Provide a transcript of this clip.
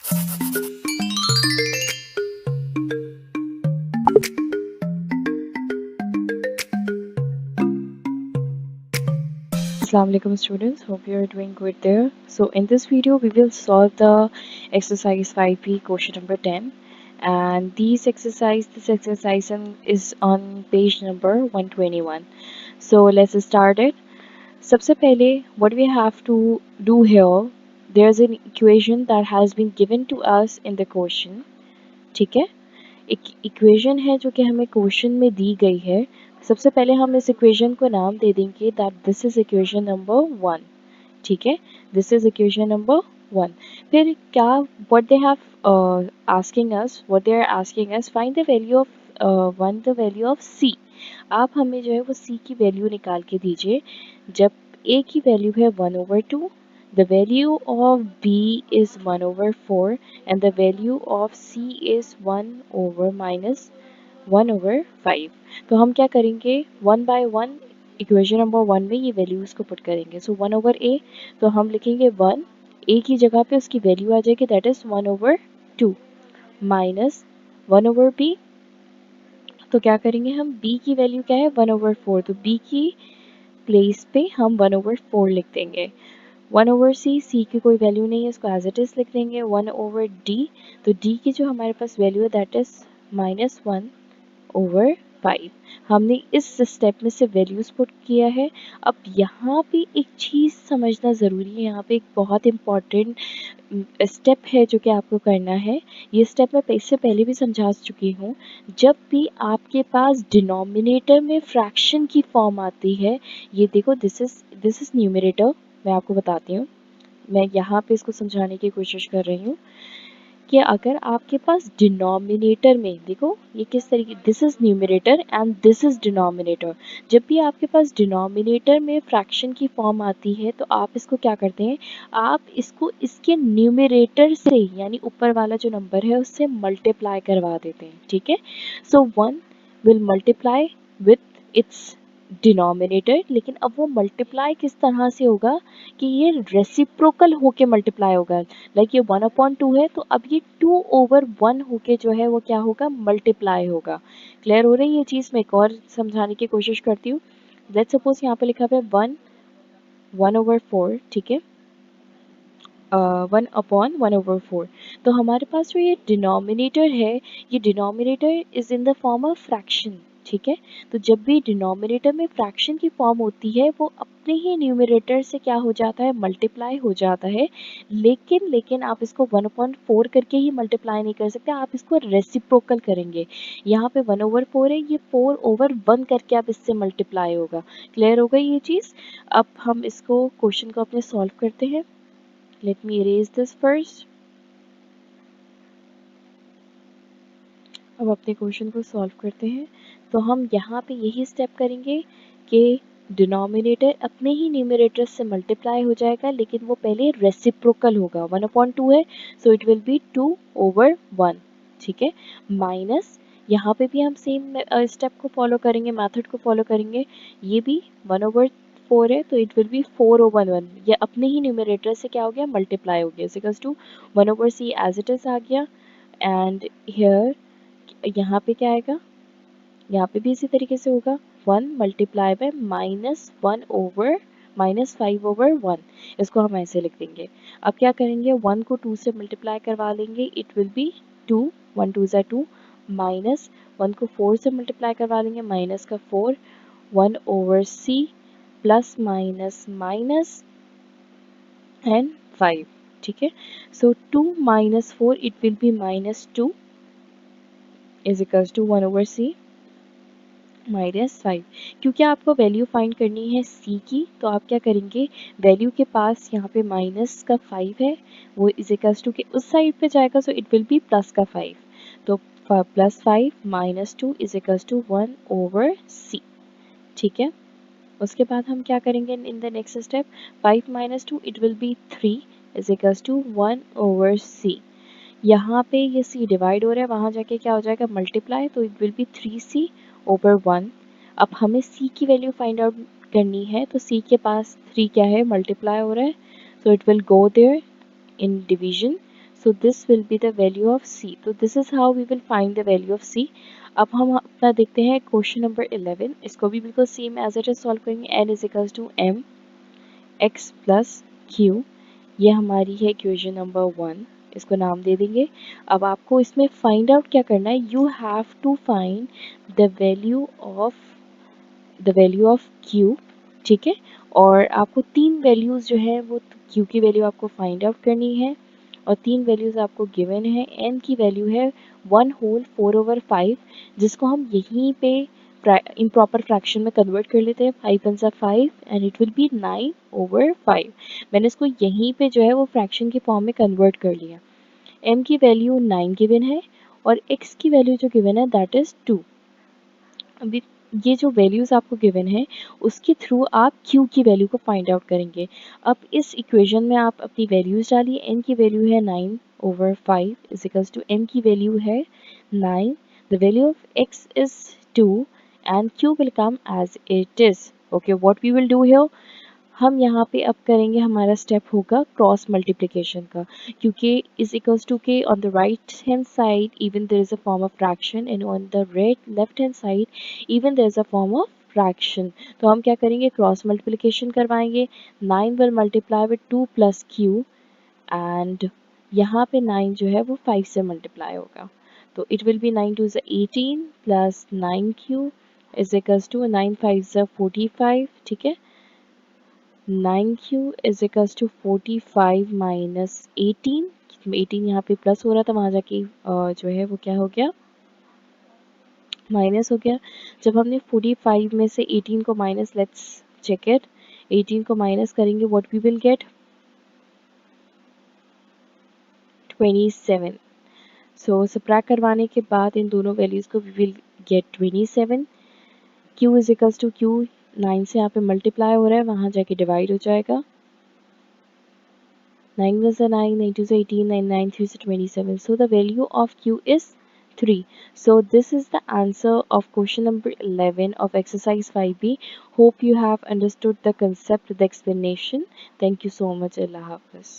Assalamu alaikum students, hope you are doing good there. So in this video we will solve the exercise 5b question number 10, and this exercise is on page number 121. So let's start it. सबसे पहले what we have to do here, there's an equation that has been given to us in the question. ठीक है, एक equation है जो कि हमें question में दी गई है. सबसे पहले हम इस इक्वेशन को नाम दे देंगे that this is equation number 1. ठीक है, दिस इज इक्वेशन नंबर 1. फिर क्या what they have what they are asking us, find the value of the value of C. आप हमें जो है वो सी की वैल्यू निकाल के दीजिए. जब ए की वैल्यू है 1/2, the value of b is 1/4 and the value of c is 1/-1/5. तो हम क्या करेंगे, 1 by 1 इक्वेशन नंबर 1 में ये वैल्यूज को पुट करेंगे. सो 1/a, तो हम लिखेंगे 1, a की जगह पे उसकी वैल्यू आ जाएगी दैट इज 1/2 माइनस 1/b. तो क्या करेंगे हम, b की वैल्यू क्या है 1/4, तो b की प्लेस पे हम 1/4 लिख देंगे. 1/c, सी की कोई वैल्यू नहीं है, इसको एज इट इज लिख देंगे. 1/d, तो d की जो हमारे पास वैल्यू है दैट इज -1/5. हमने इस स्टेप में से वैल्यूज पुट किया है. अब यहाँ पे एक चीज़ समझना ज़रूरी है, यहाँ पे एक बहुत इम्पॉर्टेंट स्टेप है जो कि आपको करना है. ये स्टेप मैं इससे पहले भी समझा चुकी हूँ. जब भी आपके पास डिनोमिनेटर में फ्रैक्शन की फॉर्म आती है, ये देखो दिस इज न्यूमरेटर. मैं आपको बताती हूँ, मैं यहाँ पे इसको समझाने की कोशिश कर रही हूँ कि अगर आपके पास डिनोमिनेटर में, देखो ये किस तरीके, this is numerator and this is denominator. जब भी आपके पास डिनोमिनेटर में फ्रैक्शन की फॉर्म आती है तो आप इसको क्या करते हैं, आप इसको इसके न्यूमरेटर से यानी ऊपर वाला जो नंबर है उससे मल्टीप्लाई करवा देते हैं. ठीक है, सो 1 will multiply with its denominator. लेकिन अब वो मल्टीप्लाई किस तरह से होगा कि ये रेसिप्रोकल होके मल्टीप्लाई होगा. लाइक ये 1/2 है, तो अब ये 2/1 होके जो है वो क्या होगा, मल्टीप्लाई होगा. क्लियर हो रही है ये चीज़. मैं एक और समझाने की कोशिश करती हूँ. लेट्स सपोज यहाँ पे लिखा हुआ है 1/4. ठीक है, 1/1/4. तो हमारे पास जो ये डिनोमिनेटर है, ये denominator is in the form of fraction. ठीक है, तो जब भी डिनोमिनेटर में फ्रैक्शन की फॉर्म होती है वो अपने ही न्यूमरेटर से क्या हो जाता है, मल्टीप्लाई हो जाता है. लेकिन आप इसको 1/4 करके ही मल्टीप्लाई नहीं कर सकते, आप इसको रेसिप्रोकल करेंगे. यहाँ पे 1/4 है, ये 4/1 करके आप इससे मल्टीप्लाई होगा. क्लियर हो गई ये चीज़. अब हम इसको क्वेश्चन को अपने सॉल्व करते हैं. Let me erase this first. अब अपने क्वेश्चन को सॉल्व करते हैं. तो हम यहाँ पे यही स्टेप करेंगे कि डिनोमिनेटर अपने ही न्यूमरेटर से मल्टीप्लाई हो जाएगा, लेकिन वो पहले रेसिप्रोकल होगा. 1/2 है, सो इट विल बी 2/1. ठीक है, माइनस यहाँ पे भी हम सेम स्टेप को फॉलो करेंगे, मेथड को फॉलो करेंगे. ये भी 1/4 है, तो इट विल बी 4/1. ये अपने ही न्यूमरेटर से क्या हो गया, मल्टीप्लाई हो गया. Equals to 1/c as it is आ गया. एंड हियर यहाँ पे क्या आएगा, यहाँ पे भी इसी तरीके से होगा. 1 मल्टीप्लाई बाय -5/1. इसको हम ऐसे लिख देंगे. अब क्या करेंगे, 1 को 2 से मल्टीप्लाई करवा लेंगे, इट विल बी 2, 1 2 ज़ा 2, माइनस 1 को 4 से मल्टीप्लाई करवा लेंगे, माइनस का 4, 1/c plus minus minus and 5. ठीक है, so 2 - 4 it will be -2 is equals to 1/c -5. क्योंकि आपको वैल्यू फाइंड करनी है c की, तो आप क्या करेंगे, वैल्यू के पास यहाँ पे माइनस का 5 है, वो इज इक्वल्स टू के उस साइड पे जाएगा, सो इट विल बी प्लस का 5. तो +5 - 2 इज इक्वल्स टू 1/c. ठीक है, उसके बाद हम क्या करेंगे in the next step, 5 - 2 it will be 3 is equals to 1/c. यहाँ पे ये c डिवाइड हो रहा है, वहाँ जाके क्या हो जाएगा, मल्टीप्लाई, तो इट विल बी 3c/1. अब हमें c की वैल्यू फाइंड आउट करनी है, तो c के पास 3 क्या है, मल्टीप्लाई हो रहा है, so it will go there in division. So this will be the value of c. तो this is how we will find the value of c. अब हम अपना देखते हैं क्वेश्चन नंबर 11. इसको भी बिल्कुल same as it is solve करेंगे. n is equals to m x plus q. ये हमारी है इक्वेशन नंबर 1. इसको नाम दे देंगे. अब आपको इसमें फाइंड आउट क्या करना है. You have to find the value of q. ठीक है. और आपको 3 वैल्यूज जो है वो q की वैल्यू आपको फाइंड आउट करनी है. और 3 वैल्यूज आपको गिवन है. n की वैल्यू है 1 होल 4/5, जिसको हम यहीं पे इम्प्रॉपर फ्रैक्शन में कन्वर्ट कर लेते हैं. 5 1 सा 5 एंड इट विल बी 9/5. मैंने इसको यहीं पे जो है वो फ्रैक्शन की फॉर्म में कन्वर्ट कर लिया. m की वैल्यू 9 गिवन है और x की वैल्यू जो गिवन है दैट इज 2. अभी ये जो वैल्यूज आपको गिवन है उसके थ्रू आप q की वैल्यू को फाइंड आउट करेंगे. अब इस इक्वेशन में आप अपनी वैल्यूज डालिए. n की वैल्यू है 9/5 इज इक्वल्स टू m की वैल्यू है 9. The value of x is 2 and q will come as it is. Okay, what we will do here. हम यहाँ पे अब करेंगे, हमारा स्टेप होगा क्रॉस मल्टीप्लिकेशन का, क्योंकि इज इक्वल्स टू के on the right hand side even there is a form of fraction and on the left hand side even there is a form of fraction. तो हम क्या करेंगे, cross multiplication करवाएंगे. 9 will multiply with 2 plus q and यहाँ पे 9 जो है वो 5 से मल्टीप्लाई होगा. तो it will be 9 2 is 18 plus 9q is equals to 9 5 is 45. ठीक है. 9q is equals to 45 minus 18. 18 यहाँ पे प्लस हो रहा था, वहाँ जाके जो है वो क्या हो गया, माइनस हो गया. जब हमने 45 में से 18 को माइनस, लेट्स चेक इट, 18 को माइनस करेंगे what we will get 27. So subtract करवाने के बाद इन दोनों वैल्यूज को we will get 27. q is equals to q 9 से यहाँ पे मल्टीप्लाई हो रहा है, वहाँ जाके डिवाइड हो जाएगा. 9 was a 9, 9 2 is 18, 9 9 3 is 27. So the value of q is 3. So this is the answer of question number 11 of exercise 5b. Hope you have understood the concept, the explanation. Thank you so much. Allah Hafiz.